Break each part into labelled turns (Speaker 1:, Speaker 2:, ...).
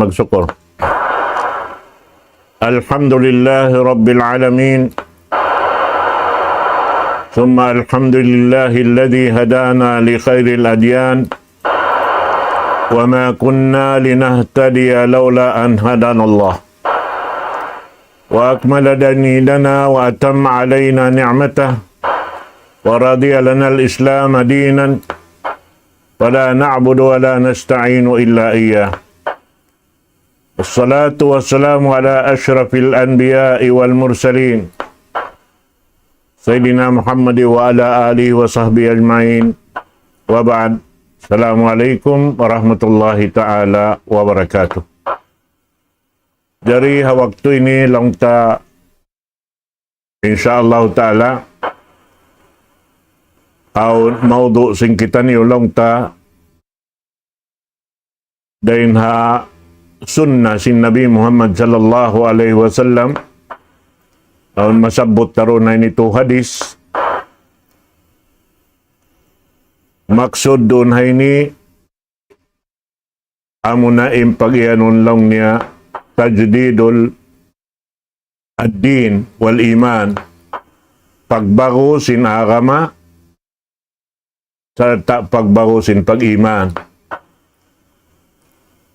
Speaker 1: Magsyukur. Alhamdulillahi Rabbil Alamin. Thumma alhamdulillahi alladhi hadana li khairil adyan. Wa ma kunna linahtadiya lawla an hadana Allah. Wa akmala dinana wa atamma alayna ni'matah. Wa radiya lana al-Islam dinan. Fala na'budu wa la nasta'inu illa iyyah. Wassalatu wassalamu ala ashrafil anbiya'i wal mursalin Sayyidina Muhammad wa ala alihi wa sahbihi ajma'in. Wa ba'd. Assalamualaikum warahmatullahi ta'ala wabarakatuh. Dari waktu ini long ta insyaallah ta'ala au maudu sing kita ni long ta dain ha sunnah sin Nabi Muhammad sallallahu alaihi wasallam tahun masabot tarunay nito hadis. Maksud doon hay ni amo na impag-ianon lang niya tajdidul ad-din wal iman, pagbago sin agama serta pagbago sin pag-iman.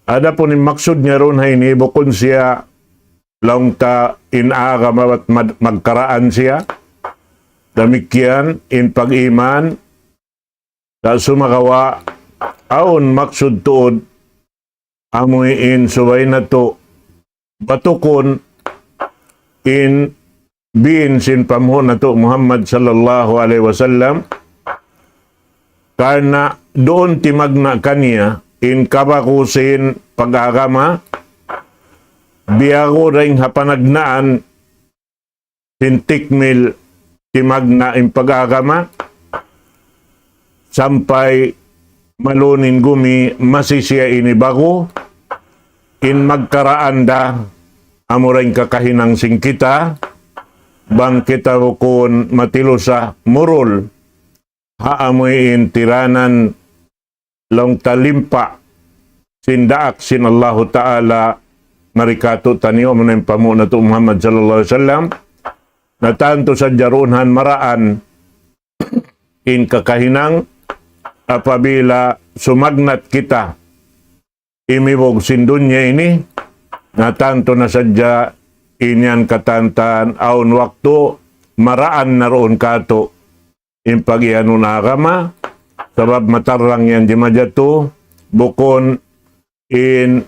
Speaker 1: Ada po ni maksud niya ron hay ni bukod siya lang ta inagama at magkaraan siya. Damikian in pag-iman ta sumagawa aon maksud tuod amoy in subay na to batukon in bin sin pamuhon na to Muhammad sallallahu alaihi wasallam karena doon timagna kaniya in kabakusin pag-agama, biyago rin hapanagnaan sintikmil timagna in pag-agama, sampay malunin gumi masisya inibago, in magkaraan da, amuring kakahinang sing kita, bang kita kun matilo sa murul, haamoy in tiranan, long talimpa sindaak sin Allah Ta'ala marikato taniyo mo na yung pamuna to Muhammad sallallahu alaihi wasallam na tanto sa jarunhan maraan in kakahinang apabila sumagnat kita imibog sin dunya ini na tanto na sadya inyan katantan aun waktu maraan na roon kato in pag-ianun agama sabab matarang yan di majato bukon in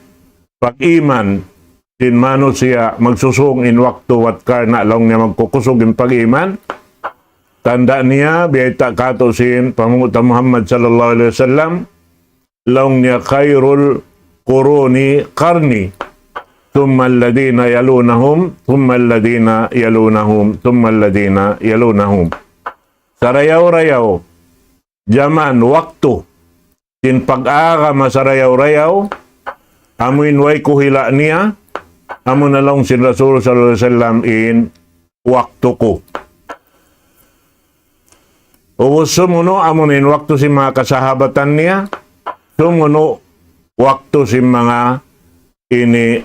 Speaker 1: pag-iman in manusia magsusung in waktu wat karna lang niya magkukusog in pag-iman tanda niya biyata kato sin pamunguta Muhammad sallallahu alaihi wasallam lang niya khairul quruni qarni thumma alladhina yalunahum thumma alladhina yalunahum thumma alladhina yalunahum sarayaw-rayaw zaman waktu tin pag-agama sa rayaw-rayaw amuin way kuhila niya amo na lang si Rasul sallallahu alaihi wasallam in waktu ko o sumuno amunin waktu si mga kasahabatan niya sumuno waktu si mga ini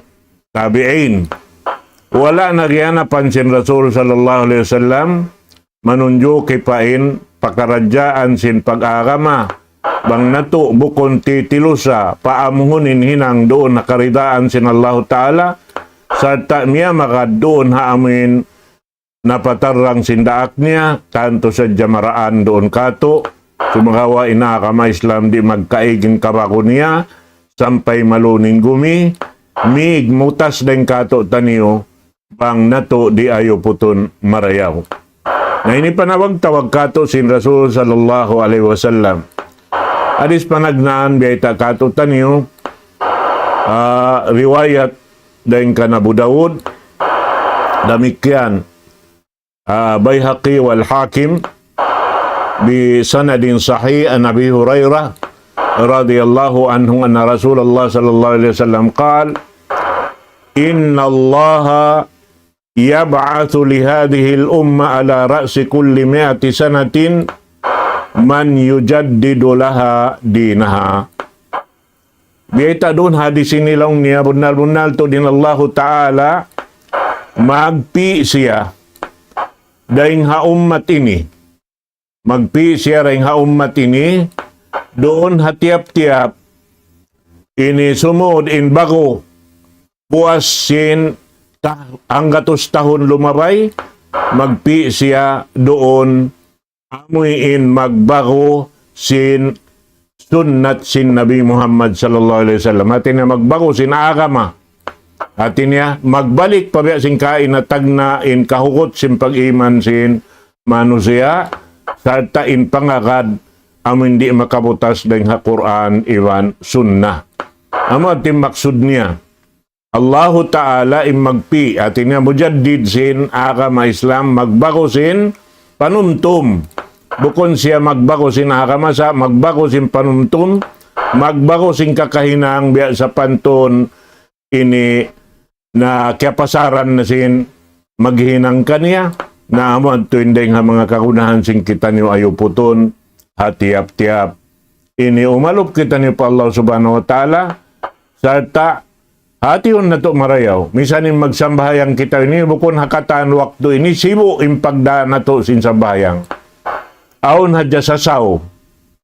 Speaker 1: tabi'in wala nagyanapan si Rasul sallallahu alaihi wasallam manunjo kipain pakaradyaan sin pag-agama bang nato bukon titilusa paamuhunin hinang doon nakaridaan sin Allah Ta'ala sarta niya maka doon haamin napatarang sindaak niya tanto sa jamaraan doon kato sumagawa inakama Islam di magkaiging kabako niya sampay malunin gumi, mig mutas den kato taniyo, bang nato di ayo puton marayaw. Na ini panawag tawag kato sin Rasul sallallahu alaihi wasallam. Adis panagnaan biyata kato taniyo, riwayat den kana Abu Dawud, damikyan Baihaqi wal Hakim bi sanadin sahih an Abi Hurairah radhiyallahu anhu anna Rasulullah sallallahu alaihi wasallam qala inna Allah yab'atsu li hadhihi al-umma ala ra'si kulli mi'ati sanatin man yujaddidu laha dinaha. Biita doon hadis inilang niya bunal-bunal to din Allah Ta'ala magpi siya daing haummat ini. Magpi siya daing haummat ini doon hatiap-tiap ini sumud in bago buwas sin anggatos tahun lumabay magpi siya doon amuin magbago sin sunnat sin Nabi Muhammad sallallahu alaihi wasallam. Hati niya magbago sin agama. Hati niya magbalik pabiya sin kain na tagna in kahukot sin pag-iman sin manusia sarta in pangakad amin di makabutas deng ha Quran iwan sunnah. Amo ating maksud niya. Allahu Ta'ala im magpi atin niya mujaddid sin agama Islam magbago sin panumtum. Bukon siya magbago sin agama sa magbago sin panumtum, magbago sin kakahinang biya sa panton ini na kiapasaran na sin maghinang kaniya na amo tuindeng ha mga kagunahan sin kita niyo ayuputon hatiap-tiap ini umalup kita niyo pa Allah subhanahu wa ta'ala sarta hation na to marayaw misanin magsambahayang kita ini bukon hakatan waktu ini sibo impagda na to sin sambahayang aun hadya sasaw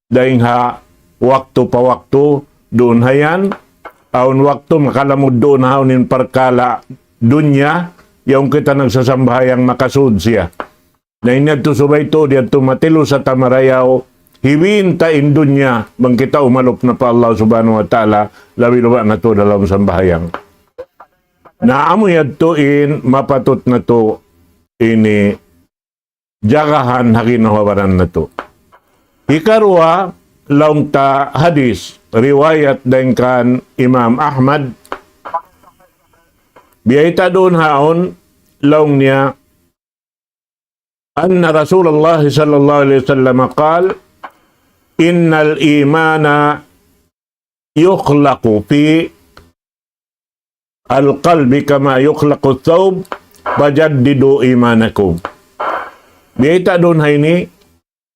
Speaker 1: daing ha waktu pa waktu doon hayan aun waktu makalamod doon haunin parkala dunya yung kita nagsasambahayang makasud siya na inadto subay to diadto matilo sa tamarayaw hiwin ta in dunya bang kita umalop na pa Allah subhanahu wa ta'ala labi-luba na to dalam sambahayang na amoy adto in mapatot na to ini jagahan hakinawaran na to. Ikarwa, laung ta hadis, riwayat dengan Imam Ahmad, biyaita doon haon, laung niya, anna Rasulullah sallallahu alaihi wasallam qal, innal imana yukhlaqu fi al-qalbi kama yukhlaqu thawb, fajaddidu imanakum. Biita doon ini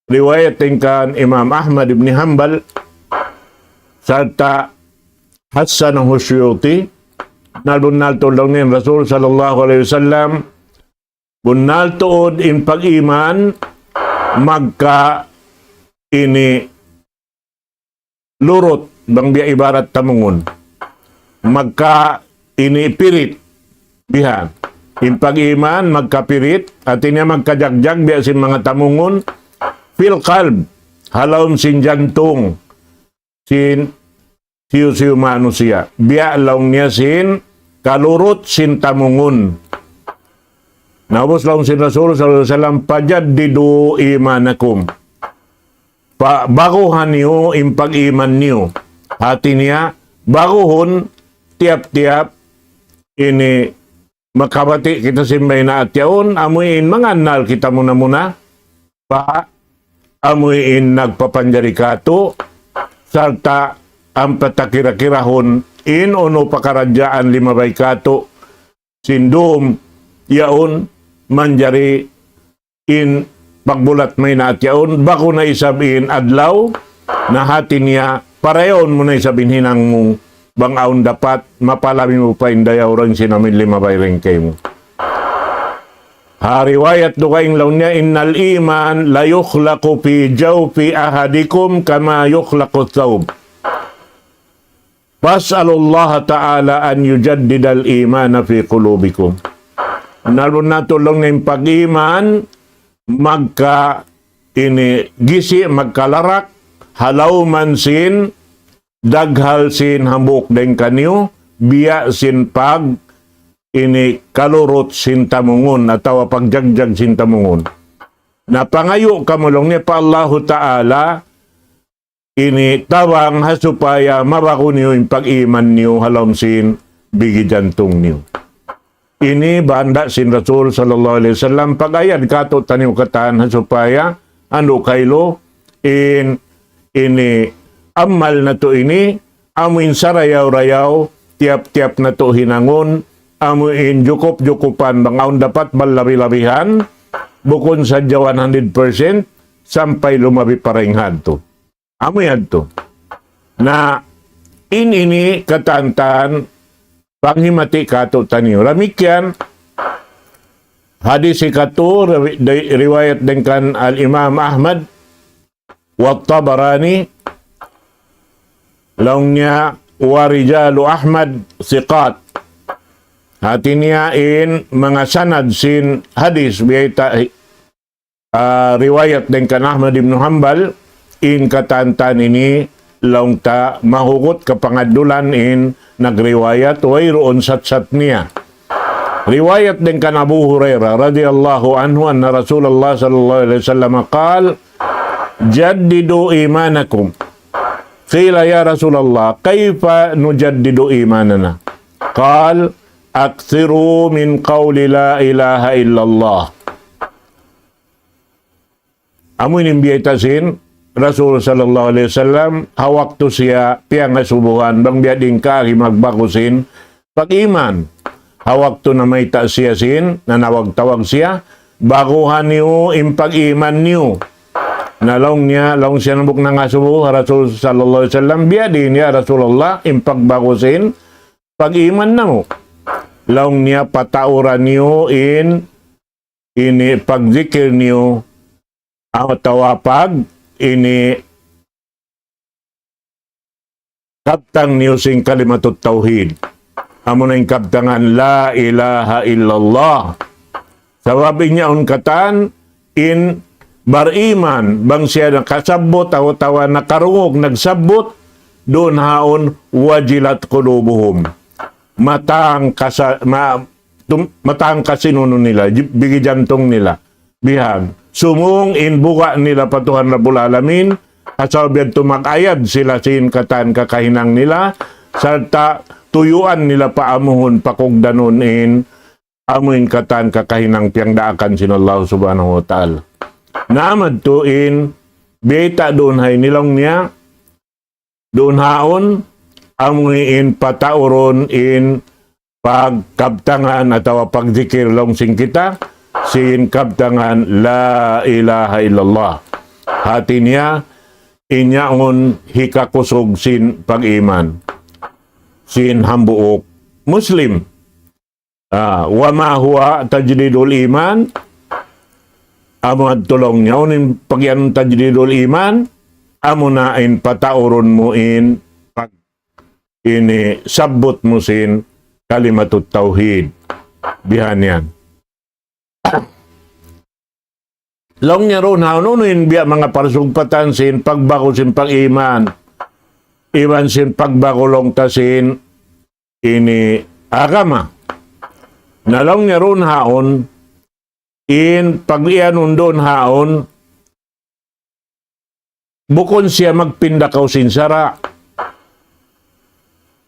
Speaker 1: riwayat tingkan Imam Ahmad ibn Hanbal serta Hasan Husyuti nal tulong ni Rasul sallallahu alaihi wasallam bunal tuod in pag-iman magka ini lurot bang biya ibarat tamungon magka ini pirit bihan in pag-iman, magkapirit, at niya magkajagjag, biya sin mga tamungon, fil qalb, halawm sin jantong, sin siyo manusia. Biya laong niya sin kalurot sin tamungon. Naubos laong sin Rasul sallallahu alaihi wasallam, pajaddidu imanakum. Baguhan niyo, in pag-iman niyo. Hati niya, baguhon, tiap-tiap, ini makabati kita simbay na at yaon, amuin manganal kita muna pa amuin nagpapanjari kato, sarta ang patakira-kirahon in ono pakaradyaan limabay kato, sindom yaon manjari in pagbulat may na at yaon, bako na isabin adlaw, na hati niya, parayon mo na isabin hinang mong bang aun dapat mapalami mo pa indayaw rin sinamin limabay rin kayo mo. Riwayat do kaing law niya, innal iman la yukhlaqu fi jawfi ahadikum kama yukhlaqu thawb. Fas'alullah ta'ala an yujaddidal imana fi qulubikum. Nalun na tulong ng pag-iman magka ini gisi magkalarak halaw man sin daghal sin hambuk den kanyo, biya sin pag ini kalurot sin tamungon atawa pagjagjag sin tamungon. Napangayo kamulong ni pa Allahu Ta'ala ini tawang hasupaya mabako niyo yung pag-iman niyo halom sin bigi jantong niyo. Ini banda sin Rasul sallallahu alaihi wasallam pagayad kato taniw katan hasupaya ano kaylo ini amal na to ini amuin sarayaw-rayaw tiap-tiap na to hinangon amuin jukup-jukupan bangaon dapat balabi-labihan bukon sa 100% sampai lumabi parenghan to. Amo yan to. Na ini katantan panghimati kato taniyo. Ramikyan hadis ikato riwayat dengan al-Imam Ahmad wa Tabarani laungnya warijalu Ahmad siqat. Hati niya mga sanad sin hadis biyata riwayat dengan Ahmad ibn Hanbal katantan ini laungta mahugot kapangadulan nagriwayat wayroon sat-sat niya. Riwayat dengan Abu Hurairah radhiyallahu anhu anna Rasulullah sallallahu alaihi wasallam qaal jaddidu imanakum. Qila ya Rasulullah kaifa nujaddidu imanana? Qaal akthiru min qawli la ilaha illallah. Amoy nimbiyetasin Rasul sallallahu alaihi wasallam hawak to siya piyang nasubuhan bang biading kari magbakusin pag-iman. Hawak to na may siya sin nanawag-tawag siya baguhan niyo impag-iman niyo. Nalong siya nabuk na nga subuh Rasul sallallahu alaihi wasallam biadin niya Rasulullah impagbakusin pag-iman na mo. Laong niya patauran niyo ini pagzikir niyo ang tawapag ini kaptang niyo sing kalimatut tauhid. Amo na yung kaptangan la ilaha illallah. Sawabi niya katan bariman bang siya nakasabot tawa nakarungog nagsabot doon haon wajilat qulubuhum. Matang kasinuno nila, bigi jantong nila, bihag. Sumung buka nila patuhan Rabbul Alamin, asaw tumakayad sila sin katan kakahinang nila, sarta tuyuan nila paamuhon pakugdanon amuin katan kakahinang piyangdaakan sin Allah subhanahu wa ta'ala. Naamad tuin, beta doon hay nilong niya, doon haon, amuin patauron pagkabtangan atau pagzikir long sing kita sin kabtangan la ilaha illallah. Hati niya inyaon hikakusog sin pag-iman sin hambuok Muslim. Wa ma huwa tajdidul iman amo tulong niya unin pagyan tajdidul iman amo na patauron mo ini sabot musin kalimatut tauhid bihan yan. Long niya ron haununin biya mga parsugpatan sin pagbago sin pag-iman iwan sin pagbago long tasin ini agama. Nalong niya ron haon pag-ianun doon haon bukon siya magpindakaw sin sara.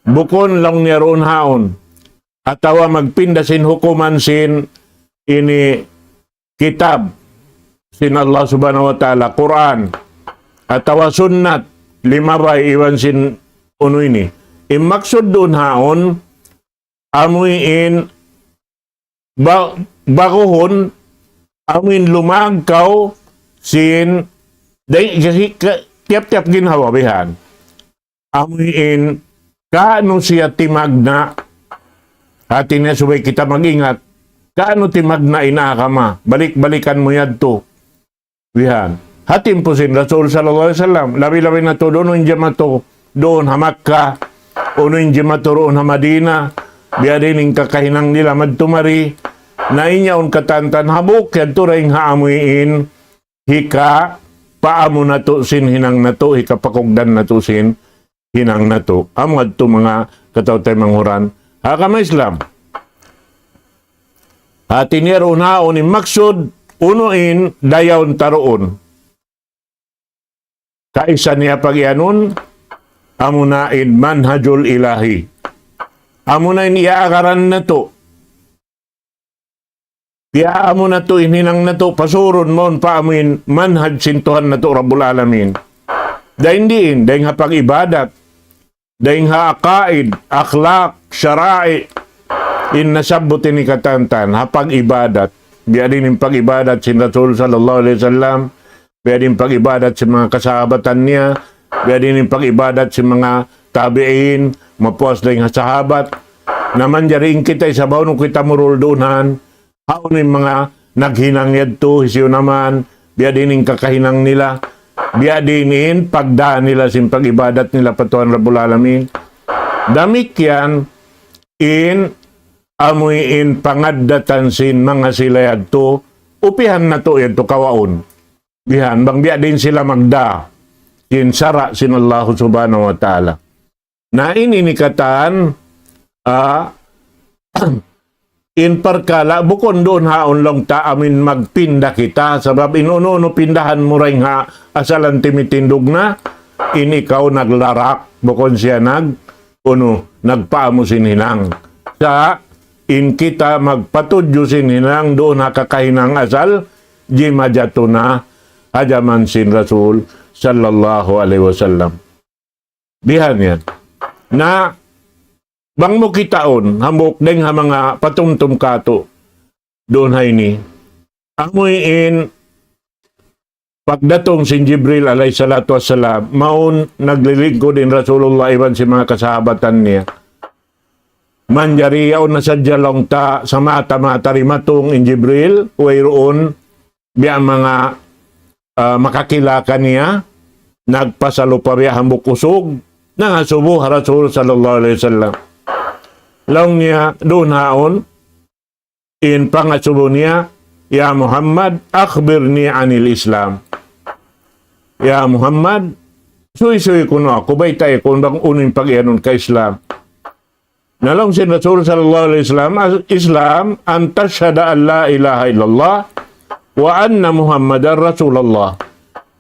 Speaker 1: Bukon lang niya roon haon. Atawa magpinda sin hukuman sin ini kitab sin Allah subhanahu wa ta'ala, Quran. Atawa sunnat, 5 bay iwan sin uno ini. Imaksud doon haon, amuin baguhon, amuin lumagkaw sin tiap-tiap ginhawa bihan. Amuin kaano siya timagna hati niya subay kita mag-ingat kaano timagna inakama balik-balikan mo yan to bihan hatim po sin Rasul sallallahu alaihi wasallam labi-labi na to doon jamato doon hamakka uno yung jamato roon hamadina biya din yung kakahinang nila madtumari na inyaon katantan habuk yan to rin haamuin hika paamo na to sin hinang na to hika pakugdan na to sin hinang nato amad to mga katawtay manghuran hakama Islam. Atiniro naon ni maksud unuin dayawn taroon. Kaisa niya pagyanon amunain manhajul ilahi. Amunain iaagaran na to. Kaya amo na to ininang na to pasuron mon pa amin manhaj sintuhan na to Rabbul Alamin. Dahin diin, dahin ha pag-ibadat, dahin ha akaid, akhlaq, syara'i, in nasabutin ni katantan, ha pag-ibadat. Biya din yung pag-ibadat si Rasul sallallahu alaihi wasallam, biya din pag-ibadat si mga kasahabatan niya, biya din yung pag-ibadat si mga tabi'in, mapuas dahin ha sahabat. Naman jaring kita, isabaw nung kita murul doonhan, haon yung mga naghinang yadto, isiyo naman, biya din yung kakahinang nila, biya dinin pagdaan nila sin pag-ibadat nila patuhan Rabbul Alamin. Damit yan in amuin pangaddatan sin mga sila yadto, upihan na to yadto kawaon. Bihan, bang biya din sila magda, sin sara sin Allah subhanahu wa ta'ala. Na ininikatan, in parkala, bukon doon haon lang ta amin magpinda kita. Sabab inuno pindahan mo rin ha asalan timitindog na. In ikaw naglarak, bukon siya nagpaamo sinhinang. Sa in kita magpatudyo sinhinang doon ha kakahinang asal, jimajato na hajaman sin Rasul sallallahu alaihi wasallam. Bihan yan. Na bang mo kitaon, hamok deng ha mga patumtum kato, doon hay ni, amuin, pagdatong si Jibril alayhi salatu wassalam, maun naglilingkod din Rasulullah iban si mga kasahabatan niya. Manjari yaon na sadya lang ta sa mata-mata rimatong in Jibril, wayroon, biya mga makakilaka niya, nagpasalo pa biya hambok usog, nangasubo ha Rasul sallallahu alaihi wasallam. Laong niya doon haon, in pangasubo niya, Ya Muhammad, akhbirni anil Islam. Ya Muhammad, suy-suy kuno ako, baytay kung bang unin pag-ianon ka Islam. Nalong si Rasul sallallahu alaihi wasallam, Islam, an tashhada an la ilaha illallah, wa anna Muhammadan Rasulullah,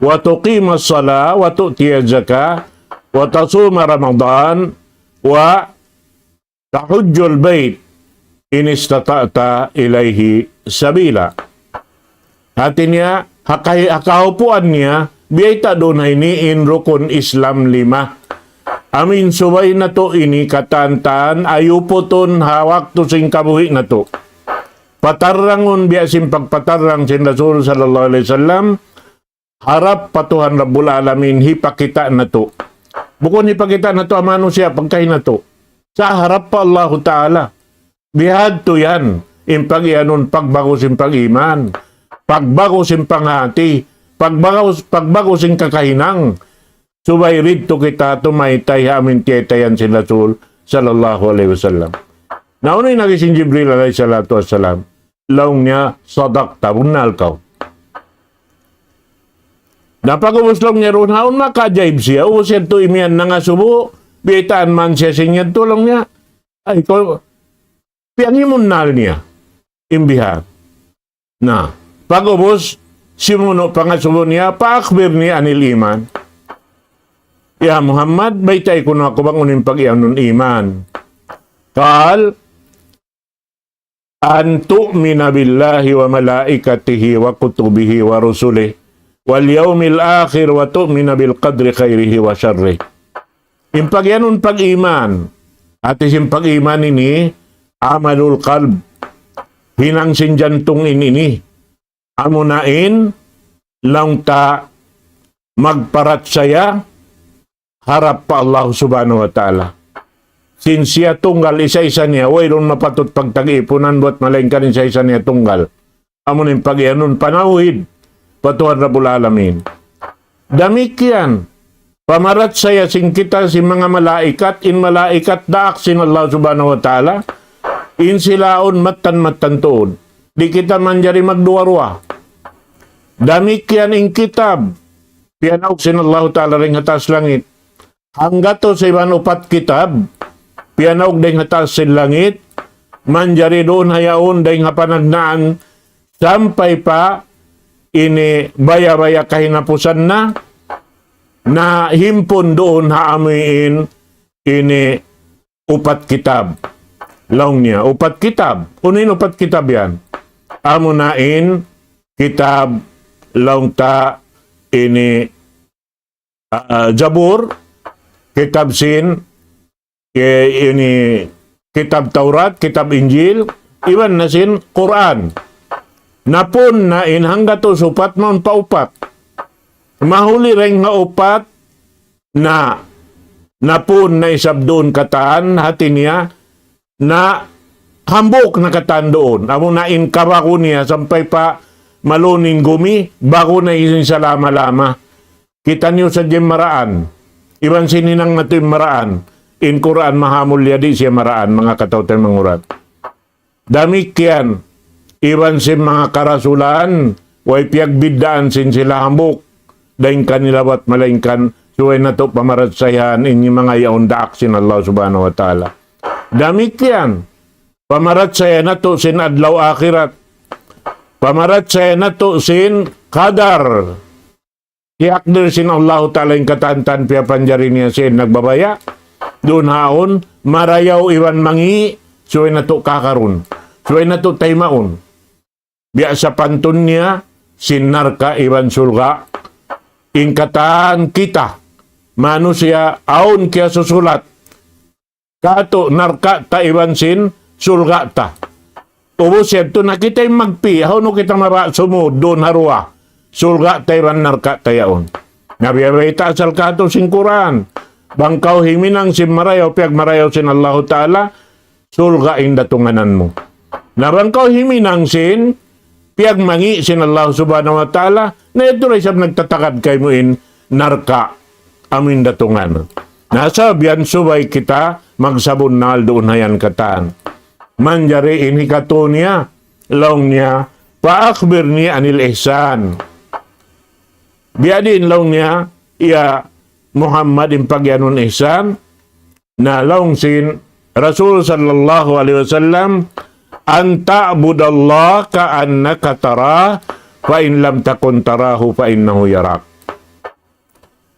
Speaker 1: wa tuqima as-salah, wa tu'tiya zakah, wa tasuma Ramadan, wa tahujjul bait in istata'ta ilaihi sabila. Hati niya, hakaupuan niya, biyayta doon ini in rukun Islam 5. Amin subay na to ini katantan, ayupoton hawak to sing kabuhi na to. Patarangon biya sim pagpatarang sin Rasul sallallahu alaihi wasallam, harap patuhan Rabbul Alamin, hipakita na to. Bukon hipakita na to, amano siya, pagkain na to. Sa harap pa Allah Ta'ala. Bihad to yan. Impag-ianon, pagbago sin pag-iman. Pagbago sin panghati. Pagbago sin kakahinang. Subay rito kita tumaytay amin tiyetayan si Rasul sallallahu alaihi wasallam. Naunay nagisin Jibril alaihi salatu wassalam. Laong niya, sadaqta, bunal ka. Napag-umuslong niya ron, haon makajaib siya. O siya to imian na nga subo. Bitaan man siya sinyad tulong niya. Ay, piangimun niya. Imbihan. Na, pag-ubos, simuno pangasubo niya, paakbir niya anil iman. Ya Muhammad, baytay ko na ako bang unin pag-ianon iman. Kal, an tu'mina billahi wa malaikatihi wa kutubihi wa rusulih wal yawmil akhir wa tu'mina bil qadri khairihi wa syarrih. Impagyanon pag-iman, at isim pag-iman ini, amalul qalb, hinang sinjantong ini, amunain, lang ta magparat saya, harap pa Allah subhanahu wa ta'ala. Sinsya tunggal, isa-isa niya, wayron mapatot pagtag-ipunan, buat malengkarin isa-isa niya tunggal. Amunin pag-ianon, panawid, patuhan Rabbul Alamin. Damikyan, pamarat saya sing kita si mga malaikat, in malaikat daak sin Allah subhanahu wa ta'ala, in silaon matan-matan tuod. Di kita manjari magduwarwa. Damikyan in kitab, pianaw sin Allah ta'ala ring atas langit. hanggat to sa iban upat kitab, pianaog day nga taas sin langit, manjari doon hayaon day nga panagnaan, sampay pa, ini baya-baya kahinapusan na himpon doon haamuin ini upat kitab. Laong niya, upat kitab. Unin upat kitab yan. Amunain kitab laong ta ini Jabur, kitab Sin, ini kitab Taurat, kitab Injil, iwan na sin Quran. Napun na in hangga to supat mon paupat. Mahuli rin nga upat na napun na isabdoon kataan hati niya na hambok na kataan doon. Amo na in kabako niya sampay pa malunin gumi bago na isin sa lama-lama. Kita niyo sa diyem maraan. Iban sininang na ito yung maraan. In Quran mahamul yadi siya maraan mga katawtan mangurat. Damikyan. Iban sin mga karasulan, way piagbidaan sin sila hambok, dahin kanilawat malaingkan, suway na to pamaratsayan, inyo mga yaundaak sin Allah subhanahu wa ta'ala. Damit yan, pamaratsayan na to sin adlaw akhirat, pamaratsayan na to sin kadar, iakdir sin Allah ta'ala yung katantan, piyapanjari niya sin nagbabaya, doon haon, marayaw iwan mangi, suway na to kakarun, suway na to taymaon. Biya sa pantun niya, sinarka iban sulga, ingkatan kita, mano siya, aon kaya susulat, kato narka ta iban sin, sulga ta. Ubo siya, to nakita yung magpi, no kita mara sumud, doon harua, sulga ta iban narka tayaon. Nabiyabay ta asal kato sin Quran, bangkaw himinang sin marayaw, piag marayaw sin Allah Ta'ala, sulga indatunganan mo. Nabangkaw himinang sin, piag mangi sin Allah subhanahu wa ta'ala, na ito rin siyang nagtatakad kay mo in narka amin datungan. Nasa biyan subay kita magsabon na doon hayan kataan. Manjari inhikato niya, laong niya, paakbir niya anil ihsan. Biya din laong niya, iya Muhammad in pagyanon ihsan, na laong sin Rasul sallallahu alaihi wasallam, anta budallah ka annaka tara fa in lam takun tarahu fa innahu yarak.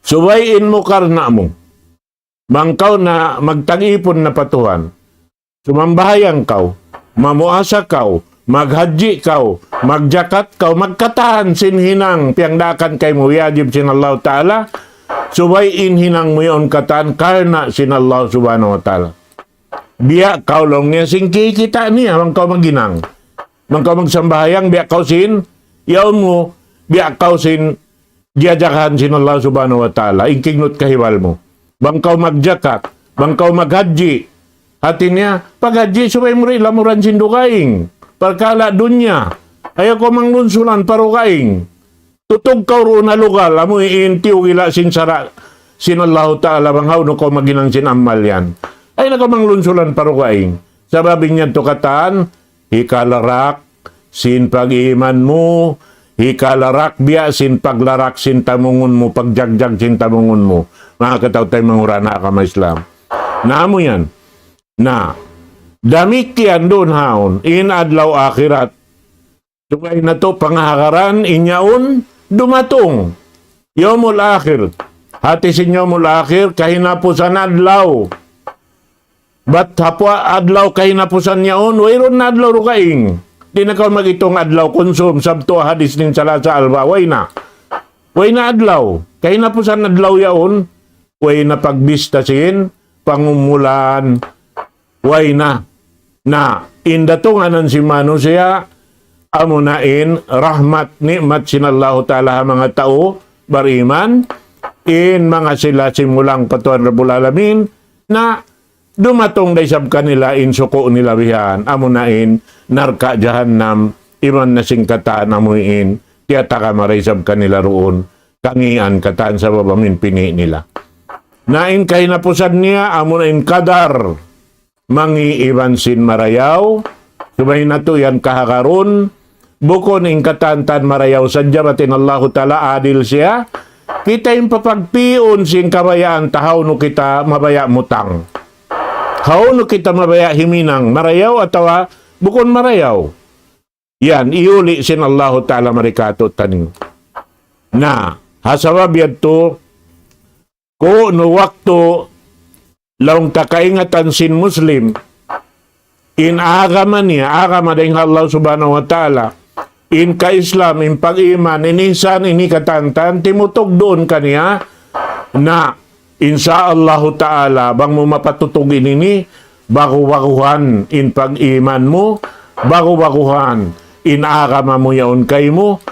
Speaker 1: Suwayin mo karna mo. Bangkaw na magtag-ipon na patuhan. Sumambahayang kaw, mamuasa kaw, maghadji kaw, magjakat kaw, magkatahan sinhinang piyangdakan kay mo yajib sin Allah Ta'ala. Suwayin hinang mo yon katahan karna sin Allah subhanahu wa ta'ala. Biya kau long niya singki kita niya mang kau maginang. Mang kau magsambahayang biya kau sin yaon mo biya kau sin diajakan sin Allah subhanahu wa ta'ala ingkingot kahiwal mo. Bang kau magjakat, bang kau maghaji. Hati niya paghaji subay mo rin lamuran sin dukaing. Pagkala dunya ayaw ko manglunsulan parukaing. Tutog kau roon na lugal amo iintiw ila sin sara sin Allah ta'ala bang haw no kau maginang sin amal yan. Ay nakamanglunsulan parukaing. Sababing niya tukatan, hikalarak, sin pag-iman mo, hikalarak biya, sin paglarak, sin tamungon mo, pagjagjag, sin tamungon mo. Mga katawtay mangurana ka Islam. Naamo yan, na damit yan doon haon, inadlaw akhirat. Sungay na to, pangahakaran, inyaon, dumatong. Yomul akhir. Hati sin yomul akhir, kahinapusan adlaw. Ba't hapwa adlaw kahinapusan niyaon, wayron na adlaw rukaing. Di na ka magitong adlaw konsum, sabto hadis nin salasa alba, way na. Way na adlaw. Kahinapusan adlaw yaon, way na pagbistasin, pangumulan, way na. Na, indatunganan si Mano siya, amunain, rahmat, nikmat sinallahu ta'ala mga tao, bariman, in mga sila simulang patuan Rabbul Alamin, na dumatong daysab kanila in suko nila bihan amunain narka jahannam iman na singkataan amuin tiyata ka maraysab kanila roon kangian kataan sa babamin pini nila nain kahinapusan niya amunain kadar mangi iban sin marayaw subay na to yan kahakaron bukon ing katantan marayaw sadya batin Allah Ta'ala adil siya kita yung papagpion sing kabayaan tahaw no kita mabaya mutang. How no kita mabaya himinang marayaw atawa bukon marayaw. Yan, iuli sin Allah Ta'ala marikato tanin. Na, hasawab yadto, ko no wakto laong takaingatan sin Muslim, in agama niya, agama dahil Allah Subhanahu wa Ta'ala, in ka-Islam, in pag-iman, in ihsan, in ikatantan, timutog doon kaniya na insya Allah Ta'ala, bang mo mapatutugin ini, bago-baguhan in pag-iman mo, bago-baguhan in agama mo yaon kay mo,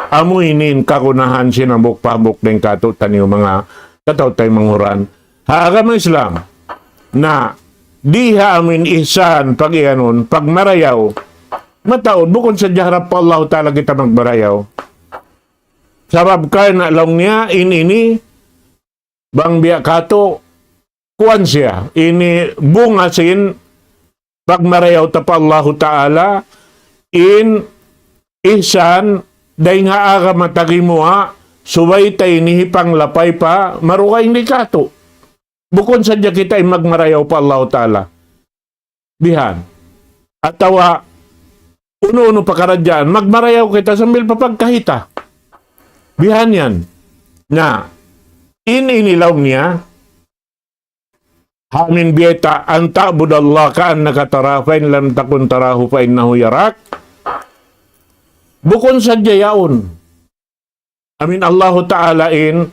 Speaker 1: amuinin kakunahan sinabok-pabok ng katutan yung mga katautay manghuran. Agama Islam, na diha amin ihsan pag-ianon, pag marayaw, mataod, bukod sa jaharap pa Allah Ta'ala kita magbarayaw. Sabab ka na lang niya, ini, bang biya kato, kuwan siya, ini bungasin, pag marayaw ta pa Allah Ta'ala, in ihsan, dahil nga aga matagi mo ha, subay tayo nihipang lapay pa, marukay ni kato. Bukod sa diya kita ay magmarayaw pa Allah Ta'ala. Bihan. Atawa, uno-uno pa karadyan, magmarayaw kita sambil papagkahita. Bihan yan. Na, inilaw niya, hamin biyeta, an ta'budallah kaan nakatarafain, lam takun tarahu fa innahu yarak. Bukod sa jayaon, amin Allah Ta'ala in,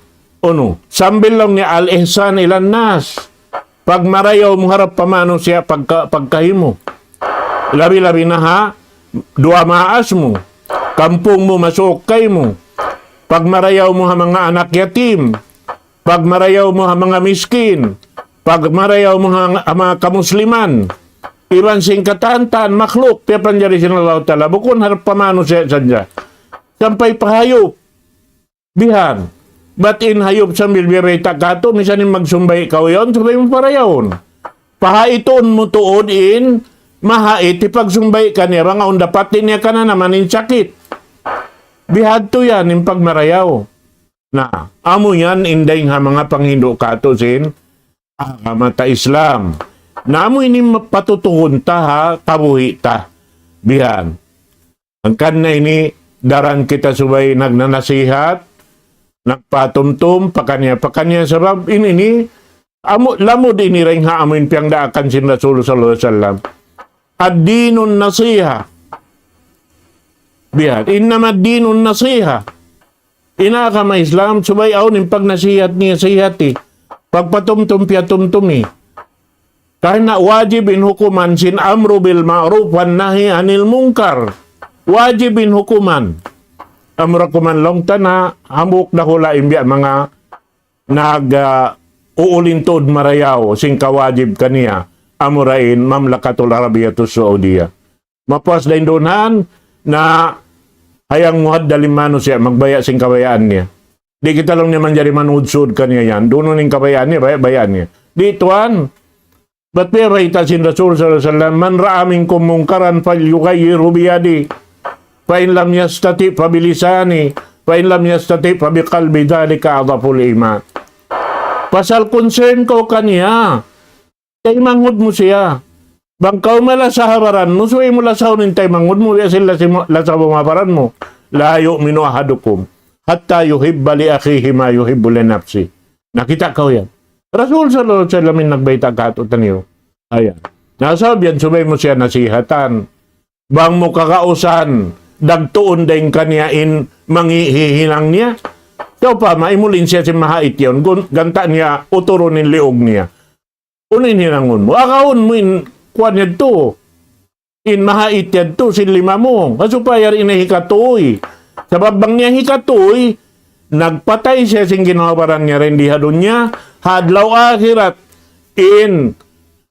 Speaker 1: sambil lang niya al-ihsan ilan nas, pag marayaw mo harap pamano siya pagkahimo. Labi-labi na ha, dua maas mo, kampung mo masukay mo, pag marayaw mo ha mga anak yatim, pag marayaw mo ha mga miskin, pag marayaw mo ha mga kamusliman, iban sing katantan, makhluk, piya panjari sinalaw tala, bukon harap pamano siya sadya. Sampay pahayop, bihan, batin hayop sambil birita kato, misanin magsumbay ikaw yun, sumbay mo para yun. Pahaiton mo tuod in, mahait, ipagsumbay ka niya, mga undapatin niya ka na naman in sakit. Bihad to yan, yung pagmarayaw. Na, amo yan, inday nga mga panghindo kato sin, mata Islam. Na amo ini patutuhon ta ha, kabuhi ta. Bihan. Ang kanna ini, daran kita subay nagnanasihat, nagpatumtum, pakanya sabab ini lamod ini ring haamin piyang daakan sin Rasul sallallahu alaihi wasallam. Ad-dinun nasiha. Bihan, innama ad-dinun nasiha. Inakama Islam, subay awnin pag nasihat niya sihati. Pagpatumtum piyatumtumi. Kahit na wajibin hukuman sin amru bil ma'ruf wan nahi anil munkar. Wajibin hukuman. Amra kuman long tana, hamuk na hula imbya mga uulintod marayaw, sing kawajib kaniya, amurain Mamlakatul Arabiyatus Saudiya. Mapuas din doonhan na hayang muhad dalimano siya, magbaya sing kabayaan niya. Di kita lang niya man jari manudsud kaniya yan, doon ning kabayaan niya, bayaan niya. Di tuan, ba't pera sin Rasul sallallahu alaihi wasallam, man ra'aming kumungkaran falyugayyiru biyadi. Fa'in lam yastati pabilisani, fa'in lam yastati pabiqalbi, dhalika adhaful iman. Pasal concern ko kaniya, tay mangud mo siya. Bangkaw mala sa habaran mo, suwi mo lasaw nin tay mangud mo, sila lasaw maparan mo. La yu'minu ahadukum, hatta yuhibba li akhihi ma yuhibbu li nafsi. Nakita ko yan. Rasul sallallahu alaihi wasallam nagbayta kato taniyo. Ayan. Nasabi yan, subay mo siya nasihatan. Bang mo kakausan, dagtuon din kaniyain manghihinang niya. Daw pa, maimulin siya si mahait yun. Ganta niya, uturunin liog niya. Unin hinangon mo. Akawon mo in kuwan niya to. In mahait yan to, sinlima mo. Kasupayar inahikatoy. Sa babang niya hikatoy, nagpatay siya sing ginawaran niya rin dihadon niya. Hadlaw akhirat.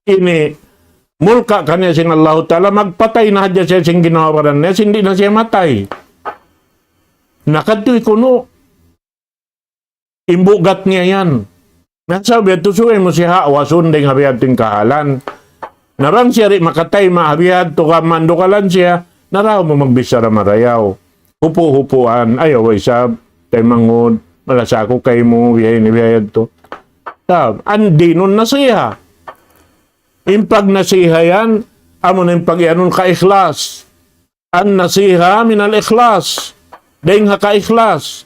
Speaker 1: Ini mulka kanya sin Allah Ta'ala, magpatay na hadya siya sing ginawaran niya, hindi na siya matay. Nakadto'y kuno. Imbugat niya yan. Nasabi, tusuin mo siya, awasun din habiyad ting kahalan. Narang siya rin makatay, mahabiyad, tukamando kalan siya, naraw mo magbisara marayaw. Hupu-hupuan, ayaw ay sab, tay mangod, malasa ako kay mo, biyayad to. Andi nun nasiha. Impag nasiha yan, amo na impag yanon ka-ikhlas. An nasiha minal ikhlas. Dahil nga ka-ikhlas.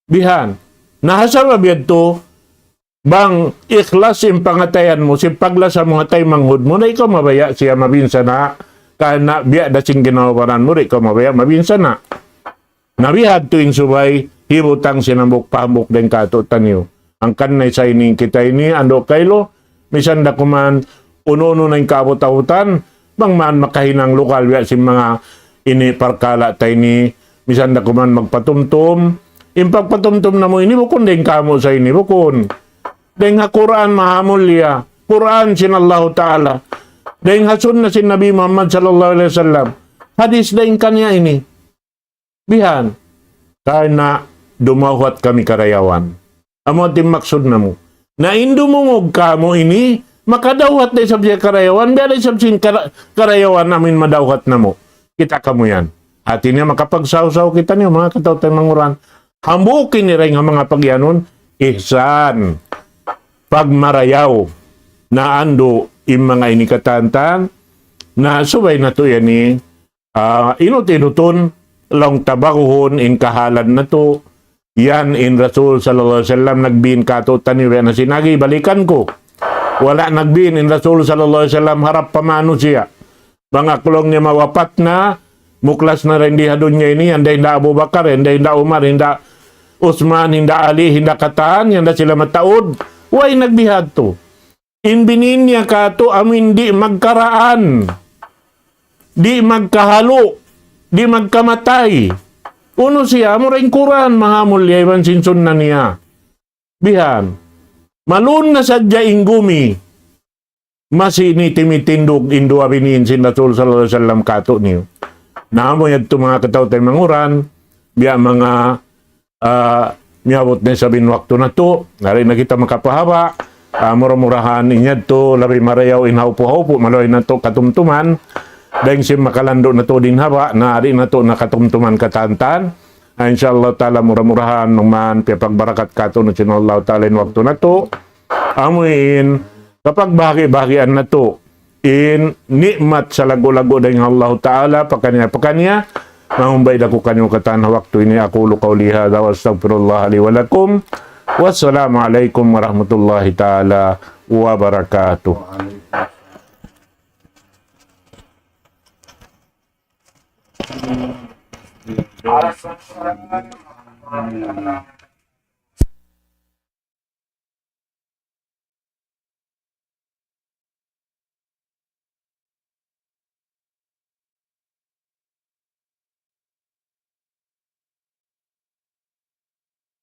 Speaker 1: Bihan. Nahasama biyad to, bang ikhlas yung pangatayan mo, si paglas sa mga tay manghud mo, na ikaw mabaya siya mabinsa na, kana biya dasing ginawaran mo, na ikaw mabaya mabinsa na. Nabihad tuwing subay, hibutang sinambok pambok den kato tanyo. Ang kanay sa ining kita ini, ando kaylo, misan da kuman, uno-uno na yung kabot-abutan, bang man makahinang lokal, biya si mga ini parkala tayo ni, misan da kuman magpatumtum, impagpatumtum na mo ini, bukon din kamo sa ini, bukon. Dahil nga Quran mahamulya, Quran sinallahu ta'ala. Dahil nga sunna sin Nabi Muhammad sallallahu alaihi wasallam. Hadis dahil kanya ini. Bihan, kaya na dumawat kami karayawan. Amo ating maksud na mo. Na indumungog ka mo ini, makadawat na isab siya karayawan, biya na isab sin karayawan namin madawat na mo. Kita ka mo yan. At niya makapagsaw-saw kita niyo, mga katawtay manguran. Hambukin ni rin ang mga pagyanon, ihsan. Pagmarayaw na ando yung mga inikatantan na subay na to yan ni inut-inuton lang tabakuhon in kahalan na to yan in Rasul sallallahu alaihi wasallam nagbiin kato taniwa na sinagi balikan ko wala nagbiin in Rasul sallallahu alaihi wasallam harap pamano siya mga kulong niya mawapat na muklas na rin di hadon niya ini hindi na Abu Bakar hindi na Umar hindi Usman hindi Ali hindi Kataan hindi sila mataod. Huwag nagbihad to. Inbinin niya ka to amin di magkaraan. Di magkahalo. Di magkamatay. Uno siya, mo rin Quran, mahamul yaman sinsun na niya. Bihan. Malun na sadya ingumi. Masini timitindog indo abinin sin Rasul sallallahu alaihi wasallam kato niyo. Naamo yad to mga katawtay manguran. Biya mga miyabot na sabihin waktu na to, nari na kita makapahaba, murah-murahan inyad to, labi marayaw inhaupo-haupo, maloy na to katumtuman, dahil si makalando na to din haba, nari na to nakatumtuman katantan, insyaAllah ta'ala murah-murahan naman, piyapagbarakat kato na sinallahu ta'ala in waktu na to, amuin, kapag bahagi-bahagian na to, in nikmat sa lago-lago dahil Allah ta'ala, pakanya, mahumbay na ko kanyang katana waktu ini aku qawli hadha wa astaghfirullah li wa lakum wassalamu alaikum warahmatullahi ta'ala wabarakatuh.